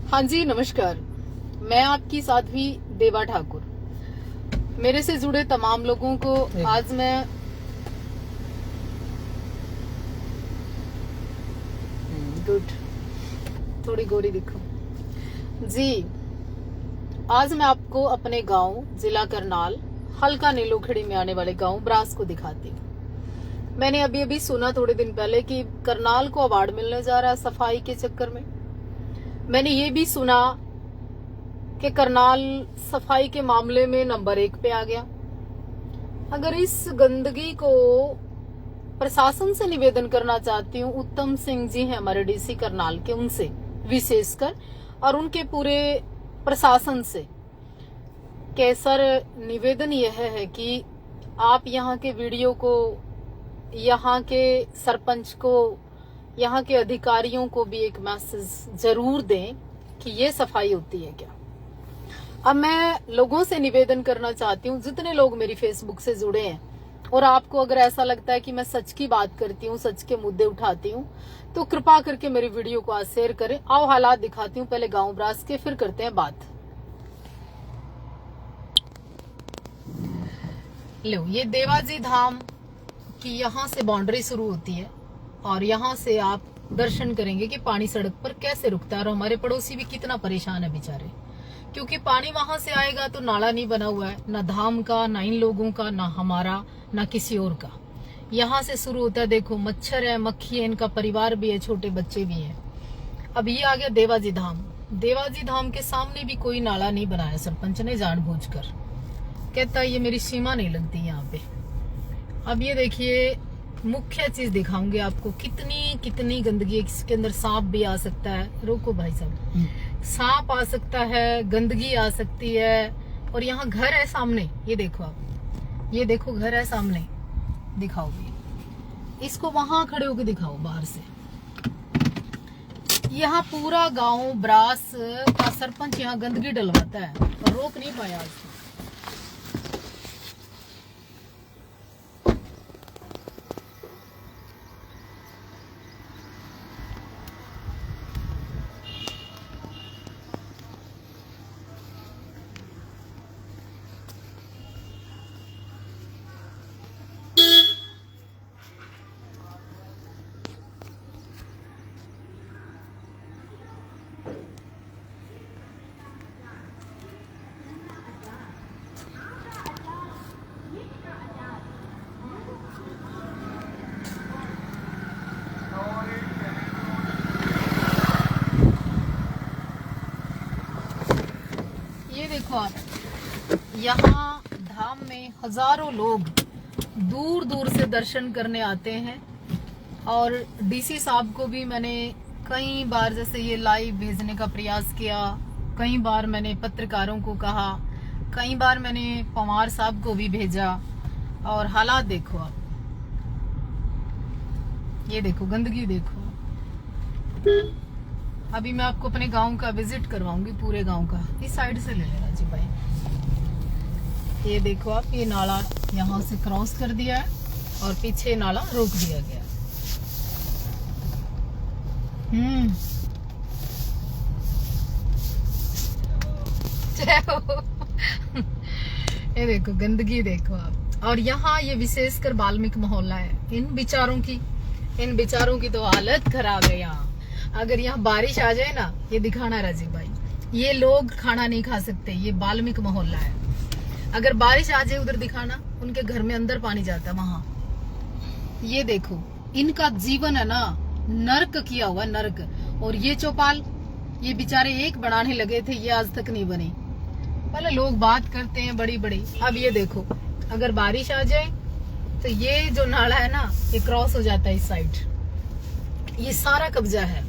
हाँ जी, नमस्कार। मैं आपकी साध्वी देवा ठाकुर। मेरे से जुड़े तमाम लोगों को आज मैं गुड थोड़ी गोरी दिखूं जी। आज मैं आपको अपने गांव जिला करनाल हल्का नीलोखेड़ी में आने वाले गांव ब्रास को दिखाती हूँ। मैंने अभी अभी सुना थोड़े दिन पहले कि करनाल को अवार्ड मिलने जा रहा है सफाई के चक्कर में। मैंने ये भी सुना कि करनाल सफाई के मामले में नंबर 1 पे आ गया। अगर इस गंदगी को प्रशासन से निवेदन करना चाहती हूँ, उत्तम सिंह जी हैं हमारे डीसी करनाल के, उनसे विशेषकर और उनके पूरे प्रशासन से कि सर निवेदन यह है कि आप यहाँ के वीडियो को, यहाँ के सरपंच को, यहाँ के अधिकारियों को भी एक मैसेज जरूर दें कि ये सफाई होती है क्या। अब मैं लोगों से निवेदन करना चाहती हूँ, जितने लोग मेरी फेसबुक से जुड़े हैं, और आपको अगर ऐसा लगता है कि मैं सच की बात करती हूँ, सच के मुद्दे उठाती हूँ, तो कृपा करके मेरी वीडियो को आज शेयर करें। आओ हालात दिखाती हूँ पहले गांव ब्रास के, फिर करते हैं बात। लो, ये देवाजी धाम की यहाँ से बाउंड्री शुरू होती है और यहाँ से आप दर्शन करेंगे कि पानी सड़क पर कैसे रुकता है। और हमारे पड़ोसी भी कितना परेशान है बेचारे, क्योंकि पानी वहां से आएगा तो नाला नहीं बना हुआ है, ना धाम का, ना इन लोगों का, ना हमारा, ना किसी और का। यहाँ से शुरू होता है। देखो मच्छर है, मक्खी है, इनका परिवार भी है, छोटे बच्चे भी हैं। अब ये आ गया देवाजी धाम। देवाजी धाम के सामने भी कोई नाला नहीं बनाया सरपंच ने जानबूझकर, कहता ये मेरी सीमा नहीं लगती यहाँ पे। अब ये देखिए, मुख्य चीज दिखाऊंगी आपको, कितनी कितनी गंदगी है। इसके अंदर सांप भी आ सकता है। रोको भाई साहब, सांप आ सकता है, गंदगी आ सकती है। और यहाँ घर है सामने, ये देखो आप, ये देखो घर है सामने, दिखाओ भी इसको, वहां खड़े होके दिखाओ बाहर से। यहाँ पूरा गांव ब्रास का सरपंच यहाँ गंदगी डलवाता है और रोक नहीं पाया आज। देखो आप, यहाँ धाम में हजारों लोग दूर दूर से दर्शन करने आते हैं। और डीसी साहब को भी मैंने कई बार जैसे ये लाइव भेजने का प्रयास किया, कई बार मैंने पत्रकारों को कहा, कई बार मैंने पवार साहब को भी भेजा। और हालात देखो आप, ये देखो गंदगी देखो। अभी मैं आपको अपने गांव का विजिट करवाऊंगी, पूरे गांव का। इस साइड से ले लेना जी भाई। ये देखो आप, ये नाला यहाँ से क्रॉस कर दिया है और पीछे नाला रोक दिया गया। ये देखो गंदगी देखो आप। और यहाँ ये विशेषकर वाल्मीकि मोहल्ला है। इन बेचारों की तो हालत खराब है यहाँ। अगर यहाँ बारिश आ जाए ना, ये दिखाना राजीव भाई, ये लोग खाना नहीं खा सकते। ये वाल्मीकि मोहल्ला है। अगर बारिश आ जाए उधर दिखाना, उनके घर में अंदर पानी जाता है वहां। ये देखो, इनका जीवन है ना नर्क किया हुआ, नर्क। और ये चौपाल, ये बेचारे एक बनाने लगे थे, ये आज तक नहीं बनी। पहले लोग बात करते हैं बड़ी बड़ी। अब ये देखो, अगर बारिश आ जाए तो ये जो नाला है ना, ये क्रॉस हो जाता है इस साइड। ये सारा कब्जा है।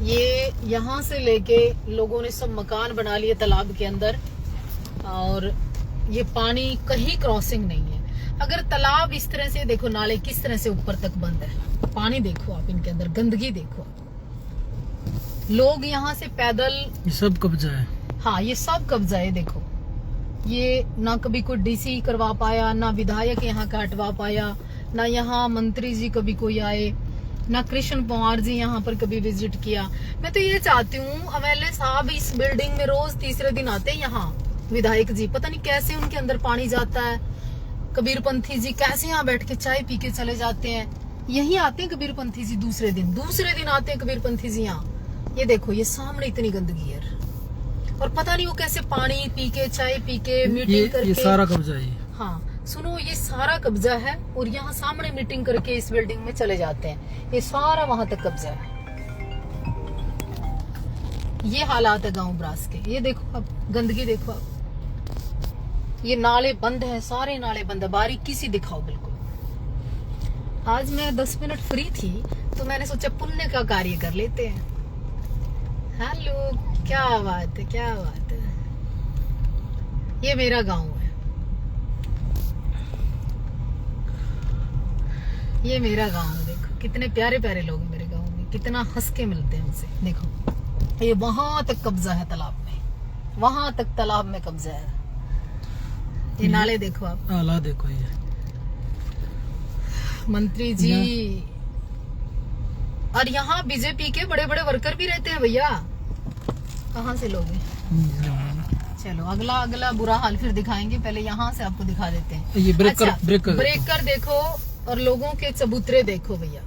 ये यहाँ से लेके लोगों ने सब मकान बना लिए तालाब के अंदर। और ये पानी कहीं क्रॉसिंग नहीं है। अगर तालाब इस तरह से, देखो नाले किस तरह से ऊपर तक बंद है। पानी देखो आप, इनके अंदर गंदगी देखो। लोग यहाँ से पैदल, ये सब कब्जा है। हाँ, ये सब कब्जा है। देखो, ये ना कभी कोई डीसी करवा पाया, ना विधायक यहाँ का हटवा पाया, ना यहाँ मंत्री जी कभी कोई आए, ना कृष्ण पवार जी यहाँ पर कभी विजिट किया। मैं तो ये चाहती हूँ एमएलए साहब इस बिल्डिंग में रोज तीसरे दिन आते हैं यहाँ, विधायक जी पता नहीं कैसे उनके अंदर पानी जाता है। कबीरपंथी जी कैसे यहाँ बैठ के चाय पी के चले जाते हैं, यही आते हैं कबीरपंथी जी दूसरे दिन आते हैं कबीरपंथी जी यहाँ। ये देखो ये सामने इतनी गंदगी है और पता नहीं वो कैसे पानी पी के चाय पी के मीटिंग करके। ये सारा कब्जा है। हाँ सुनो ये सारा कब्जा है और यहाँ सामने मीटिंग करके इस बिल्डिंग में चले जाते हैं। ये सारा वहां तक कब्जा है। ये हालात है गांव ब्रास के। ये देखो अब गंदगी देखो अब, ये नाले बंद है, सारे नाले बंद है। बारीकी सी दिखाओ बिल्कुल। आज मैं 10 मिनट फ्री थी तो मैंने सोचा पुण्य का कार्य कर लेते हैं। हेलो क्या बात है, क्या बात है। ये मेरा गांव है, ये मेरा गांव है। देखो कितने प्यारे प्यारे लोग हैं मेरे गांव में, कितना हंस के मिलते हैं उनसे। देखो ये वहां तक कब्जा है तालाब में, वहां तक तालाब में कब्जा है। ये नाले देखो आप, नाला देखो। ये मंत्री जी और यहाँ बीजेपी के बड़े बड़े वर्कर भी रहते हैं भैया। कहाँ से लोग हैं? चलो अगला बुरा हाल फिर दिखाएंगे, पहले यहाँ से आपको दिखा देते हैं। ये ब्रेकर ब्रेकर देखो और लोगों के चबूतरे देखो भैया।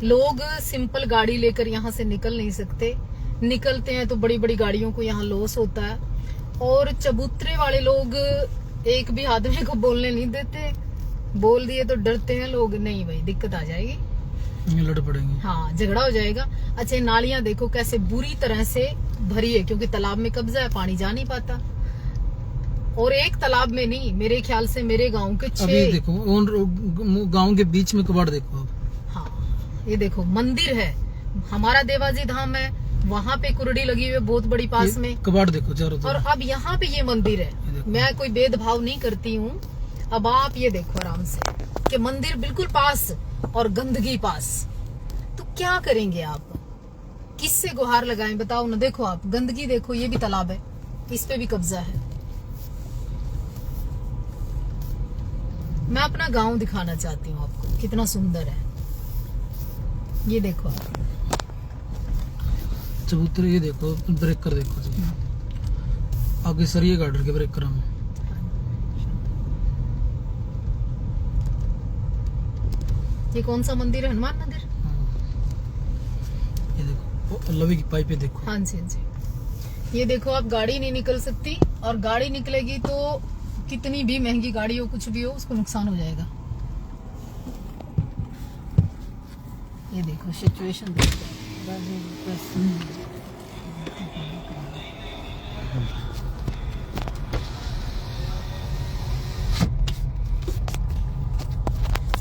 लोग सिंपल गाड़ी लेकर यहाँ से निकल नहीं सकते, निकलते हैं तो बड़ी बड़ी गाड़ियों को यहाँ लॉस होता है। और चबूतरे वाले लोग एक भी आदमी को बोलने नहीं देते, बोल दिए तो डरते हैं लोग। नहीं भाई दिक्कत आ जाएगी, लड़ पड़ेंगे। हाँ झगड़ा हो जाएगा। अच्छा नालियां देखो कैसे बुरी तरह से भरी है क्योंकि तालाब में कब्जा है, पानी जा नहीं पाता। और एक तालाब में नहीं, मेरे ख्याल से मेरे गांव के 6। अभी देखो गांव के बीच में कबाड़ देखो अब। हाँ ये देखो मंदिर है, हमारा देवाजी धाम है, वहाँ पे कुरडी लगी हुई है बहुत बड़ी पास में। कबाड़ देखो चारों तरफ। और अब यहाँ पे ये मंदिर है। मैं कोई भेदभाव नहीं करती हूँ। अब आप ये देखो आराम से कि मंदिर बिल्कुल पास और गंदगी पास, तो क्या करेंगे आप? किससे गुहार लगाएं बताओ ना। देखो आप गंदगी देखो, ये भी तालाब है, इस पे भी कब्जा है। मैं अपना गांव दिखाना चाहती हूँ आपको, कितना सुंदर है। ये देखो आप चबूतरे, ये देखो ब्रेकर देखो जी। आगे सरिये गार्डर के ब्रेकर में। ये कौन सा मंदिर है? हनुमान मंदिर। ये देखो लवी की पाइपें देखो। हाँ जी हाँ जी। ये देखो आप गाड़ी नहीं निकल सकती, और गाड़ी निकलेगी तो कितनी भी महंगी गाड़ी हो कुछ भी हो उसको नुकसान हो जाएगा। ये देखो सिचुएशन देखो।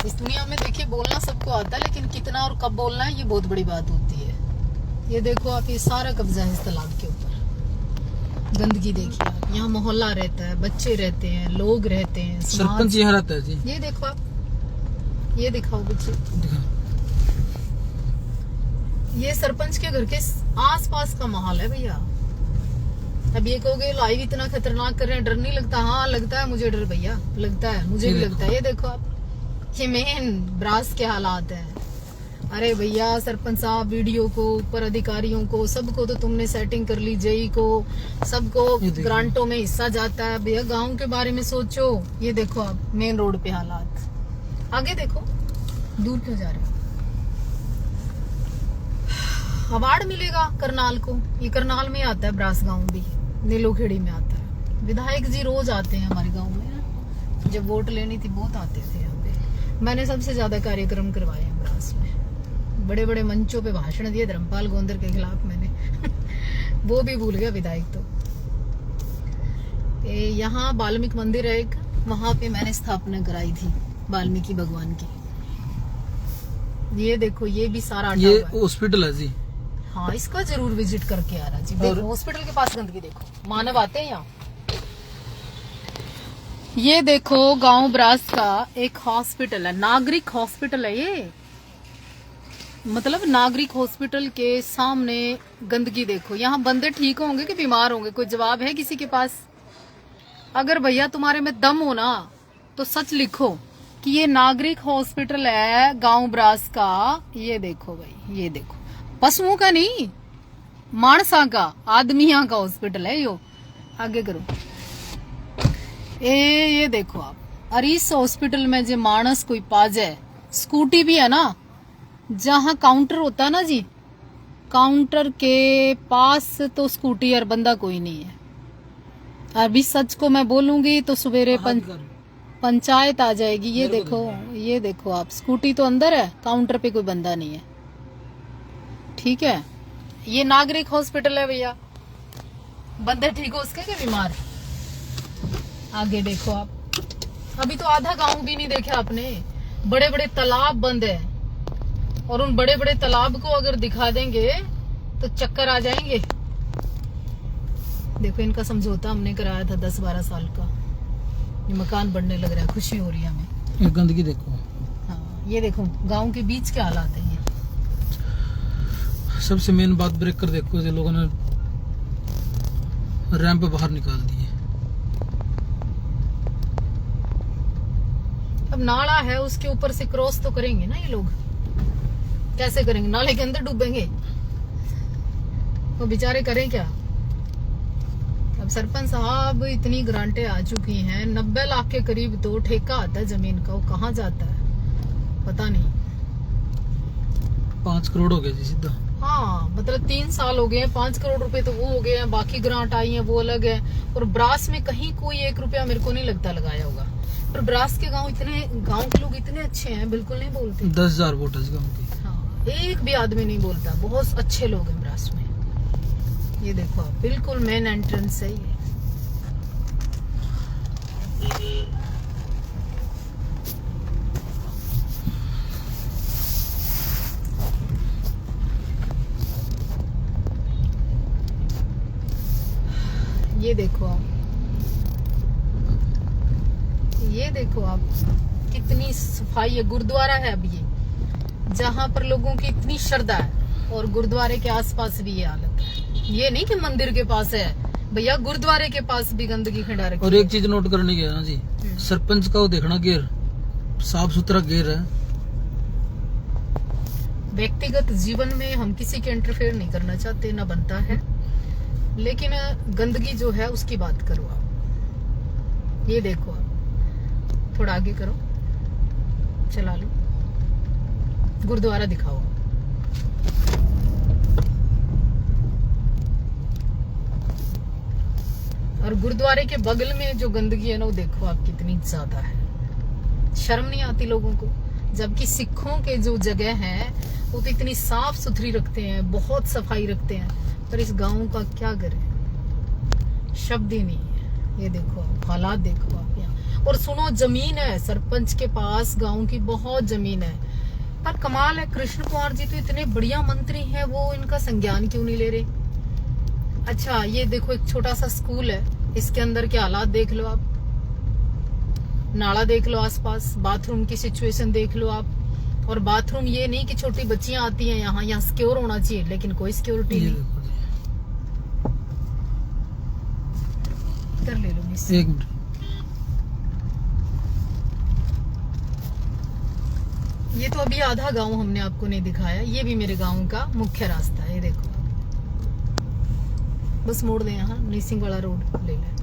इस दुनिया में देखिए बोलना सबको आता है, लेकिन कितना और कब बोलना है ये बहुत बड़ी बात होती है। ये देखो आप ये सारा कब्जा है इस तालाब के ऊपर। गंदगी देखिए आप, यहाँ मोहल्ला रहता है, बच्चे रहते हैं, लोग रहते हैं, सरपंच यहाँ रहता है जी। ये देखो आप, ये दिखाओ बच्चे, ये सरपंच के घर के आसपास का माहौल है भैया। अब ये कहोगे लाइव इतना खतरनाक कर रहे हैं, डर नहीं लगता? हाँ लगता है, मुझे डर भैया लगता है, मुझे भी लगता है। ये देखो आप, ये मेन ब्रास के हालात हैं। अरे भैया सरपंच साहब, वीडियो को, ऊपर अधिकारियों को, सबको तो तुमने सेटिंग कर ली, जेई को, सबको ग्रांटों में हिस्सा जाता है भैया। गांव के बारे में सोचो। ये देखो आप मेन रोड पे हालात। आगे देखो, दूर क्यों जा रहे हो? अवार्ड मिलेगा करनाल को, ये करनाल में आता है ब्रास गांव भी, नीलोखेड़ी में आता है। विधायक जी रोज आते हैं हमारे गांव में, जब वोट लेनी थी बहुत आते थे यहाँ पे। मैंने सबसे ज्यादा कार्यक्रम करवाए हैं ब्रास में, बड़े बड़े मंचों पे भाषण दिए धर्मपाल गोंदर के खिलाफ मैंने वो भी भूल गया विधायक तो। यहाँ वाल्मीकि मंदिर है एक, वहां पे मैंने स्थापना कराई थी वाल्मीकि भगवान की। ये देखो ये भी सारा ये हॉस्पिटल है जी। हाँ इसका जरूर विजिट करके आना जी। देखो हॉस्पिटल के पास गंदगी देखो, मानव आते हैं यहाँ। ये देखो गांव ब्रास का एक हॉस्पिटल है, नागरिक हॉस्पिटल है ये, मतलब नागरिक हॉस्पिटल के सामने गंदगी देखो। यहाँ बंदे ठीक होंगे कि बीमार होंगे, कोई जवाब है किसी के पास? अगर भैया तुम्हारे में दम हो ना तो सच लिखो कि ये नागरिक हॉस्पिटल है गांव ब्रास का। ये देखो भाई, ये देखो, पशुओं का नहीं, मानसा का, आदमिया का हॉस्पिटल है यो। आगे करो। ये देखो आप, और इस हॉस्पिटल में जो मानस कोई पाजे, स्कूटी भी है ना, जहां काउंटर होता है ना जी, काउंटर के पास तो स्कूटी और बंदा कोई नहीं है। अभी सच को मैं बोलूंगी तो सवेरे पंचायत आ जाएगी। ये देखो, ये देखो आप, स्कूटी तो अंदर है, काउंटर पे कोई बंदा नहीं है। ठीक है, ये नागरिक हॉस्पिटल है भैया। बंदे ठीक हो उसके के बीमार। आगे देखो आप, अभी तो आधा गांव भी नहीं देखा आपने। बड़े बड़े तालाब बंद है, और उन बड़े बड़े तालाब को अगर दिखा देंगे तो चक्कर आ जाएंगे। देखो इनका समझौता हमने कराया था 10-12 साल का, ये मकान बनने लग रहा है, खुशी हो रही है हमें। ये गंदगी देखो। हाँ, ये देखो गांव के बीच के हालात है ये। सबसे मेन बात, ब्रेकर देखो, ये लोगों ने रैंप बाहर निकाल दिए। अब नाला है, उसके ऊपर से क्रॉस तो करेंगे ना ये लोग। कैसे करेंगे? नाले के अंदर डूबेंगे तो बेचारे करें क्या? अब सरपंच साहब, इतनी ग्रांटें आ चुकी हैं, 90 लाख के करीब तो ठेका आता है जमीन का, वो कहाँ जाता है पता नहीं। 5 करोड़ हो गए जी सीधा। हाँ, मतलब 3 साल हो गए हैं, 5 करोड़ रुपए तो वो हो गए हैं, बाकी ग्रांट आई है वो अलग है। और ब्रास में कहीं कोई 1 रुपया मेरे को नहीं लगता लगाया होगा। पर ब्रास के गांव के लोग इतने अच्छे हैं, बिल्कुल नहीं बोलते। 10,000 वोट है इस गाँव की। हाँ, एक भी आदमी नहीं बोलता, बहुत अच्छे लोग हैं ब्रास में। ये देखो आप, बिल्कुल मेन एंट्रेंस है ये। ये देखो आप, ये देखो आप, कितनी सफाई है। गुरुद्वारा है अब ये, जहां पर लोगों की इतनी श्रद्धा है, और गुरुद्वारे के आसपास भी ये हालत है। ये नहीं कि मंदिर के पास है भैया, गुरुद्वारे के पास भी गंदगी खिंडा रखी है। और एक चीज नोट करने की है ना जी, सरपंच का वो देखना गेर, साफ सुथरा गेर है। व्यक्तिगत जीवन में हम किसी के इंटरफेयर नहीं करना चाहते, ना बनता है, लेकिन गंदगी जो है उसकी बात करो आप। ये देखो आप, थोड़ा आगे करो, चला लो, गुरुद्वारा दिखाओ। और गुरुद्वारे के बगल में जो गंदगी है ना, वो देखो आप कितनी ज्यादा है। शर्म नहीं आती लोगों को? जबकि सिखों के जो जगह है वो तो इतनी साफ सुथरी रखते हैं, बहुत सफाई रखते हैं, पर इस गांव का क्या करें, शब्द ही नहीं है। ये देखो आप, हालात देखो आप यहाँ। और सुनो, जमीन है सरपंच के पास, गांव की बहुत जमीन है। पर कमाल है, कृष्ण कुमार जी तो इतने बढ़िया मंत्री हैं, वो इनका संज्ञान क्यों नहीं ले रहे? अच्छा, ये देखो एक छोटा सा स्कूल है, इसके अंदर के हालात देख लो आप, नाला देख लो आसपास, बाथरूम की सिचुएशन देख लो आप। और बाथरूम ये नहीं कि छोटी बच्चियां आती हैं यहाँ सिक्योर होना चाहिए, लेकिन कोई सिक्योरिटी नहीं। कर ले लो मिस। एक मिनट, ये तो अभी आधा गांव हमने आपको नहीं दिखाया, ये भी मेरे गांव का मुख्य रास्ता है। ये देखो, बस मोड़ दे यहाँ, नरसिंह वाला रोड ले ले।